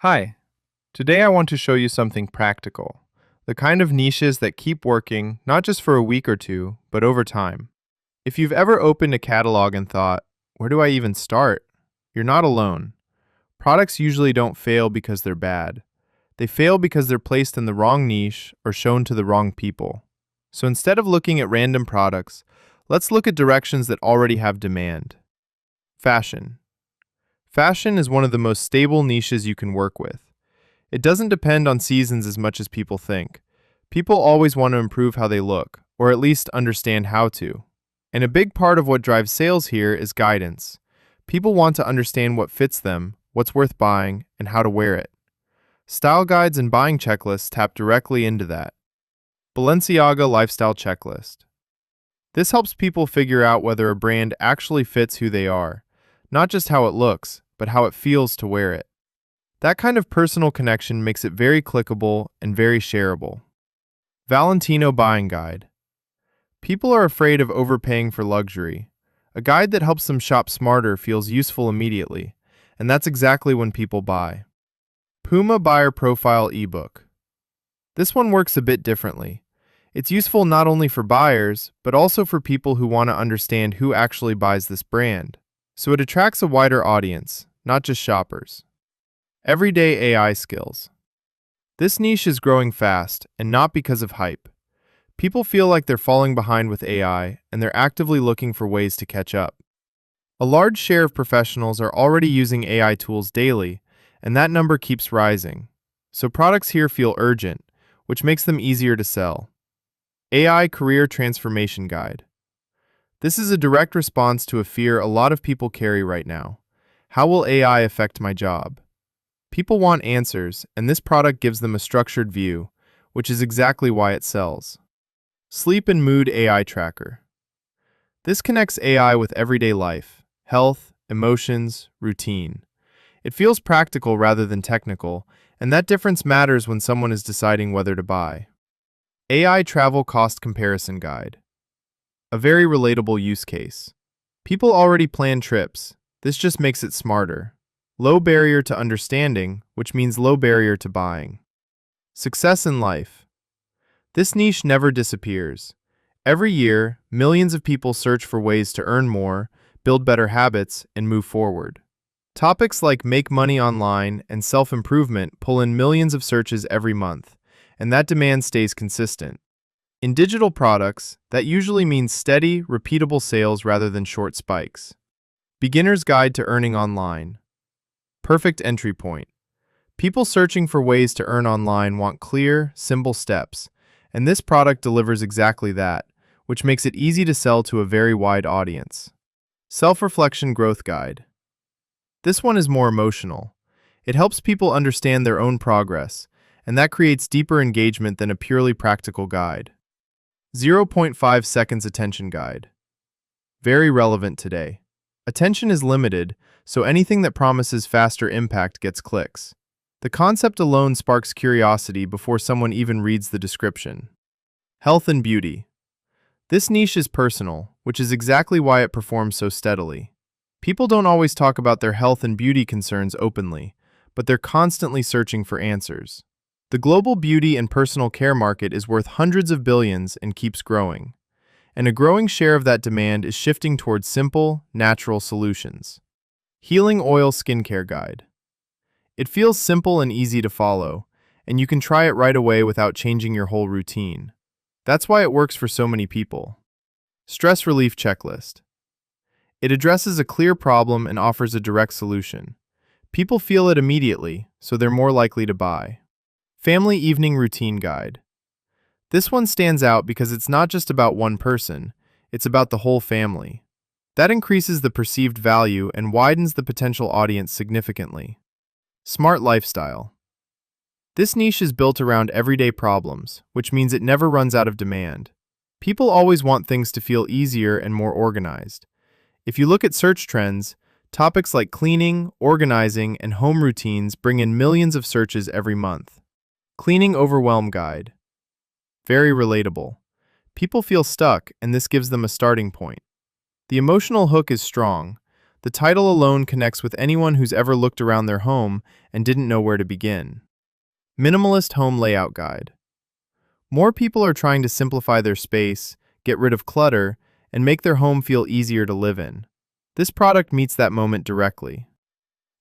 Hi, today I want to show you something practical, the kind of niches that keep working not just for a week or two, but over time. If you've ever opened a catalog and thought, where do I even start? You're not alone. Products usually don't fail because they're bad. They fail because they're placed in the wrong niche or shown to the wrong people. So instead of looking at random products, let's look at directions that already have demand. Fashion. Fashion is one of the most stable niches you can work with. It doesn't depend on seasons as much as people think. People always want to improve how they look, or at least understand how to. And a big part of what drives sales here is guidance. People want to understand what fits them, what's worth buying, and how to wear it. Style guides and buying checklists tap directly into that. Balenciaga Lifestyle Checklist. This helps people figure out whether a brand actually fits who they are, not just how it looks, but how it feels to wear it. That kind of personal connection makes it very clickable and very shareable. Valentino Buying Guide. People are afraid of overpaying for luxury. A guide that helps them shop smarter feels useful immediately, and that's exactly when people buy. Puma Buyer Profile ebook. This one works a bit differently. It's useful not only for buyers, but also for people who want to understand who actually buys this brand. So it attracts a wider audience, not just shoppers. Everyday AI skills. This niche is growing fast, and not because of hype. People feel like they're falling behind with AI, and they're actively looking for ways to catch up. A large share of professionals are already using AI tools daily, and that number keeps rising. So products here feel urgent, which makes them easier to sell. AI Career Transformation Guide. This is a direct response to a fear a lot of people carry right now. How will AI affect my job? People want answers, and this product gives them a structured view, which is exactly why it sells. Sleep and Mood AI Tracker. This connects AI with everyday life, health, emotions, routine. It feels practical rather than technical, and that difference matters when someone is deciding whether to buy. AI Travel Cost Comparison Guide. A very relatable use case. People already plan trips. This just makes it smarter. Low barrier to understanding, which means low barrier to buying. Success in life. This niche never disappears. Every year, millions of people search for ways to earn more, build better habits, and move forward. Topics like make money online and self-improvement pull in millions of searches every month, and that demand stays consistent. In digital products, that usually means steady, repeatable sales rather than short spikes. Beginner's Guide to Earning Online. Perfect entry point. People searching for ways to earn online want clear, simple steps, and this product delivers exactly that, which makes it easy to sell to a very wide audience. Self-Reflection Growth Guide. This one is more emotional. It helps people understand their own progress, and that creates deeper engagement than a purely practical guide. 0.5 Seconds Attention Guide. Very relevant today. Attention is limited, so anything that promises faster impact gets clicks. The concept alone sparks curiosity before someone even reads the description. Health and Beauty. This niche is personal, which is exactly why it performs so steadily. People don't always talk about their health and beauty concerns openly, but they're constantly searching for answers. The global beauty and personal care market is worth hundreds of billions and keeps growing. And a growing share of that demand is shifting towards simple, natural solutions. Healing Oil Skincare Guide. It feels simple and easy to follow, and you can try it right away without changing your whole routine. That's why it works for so many people. Stress Relief Checklist. It addresses a clear problem and offers a direct solution. People feel it immediately, so they're more likely to buy. Family Evening Routine Guide. This one stands out because it's not just about one person, it's about the whole family. That increases the perceived value and widens the potential audience significantly. Smart Lifestyle. This niche is built around everyday problems, which means it never runs out of demand. People always want things to feel easier and more organized. If you look at search trends, topics like cleaning, organizing, and home routines bring in millions of searches every month. Cleaning Overwhelm Guide. Very relatable. People feel stuck, and this gives them a starting point. The emotional hook is strong. The title alone connects with anyone who's ever looked around their home and didn't know where to begin. Minimalist Home Layout Guide. More people are trying to simplify their space, get rid of clutter, and make their home feel easier to live in. This product meets that moment directly.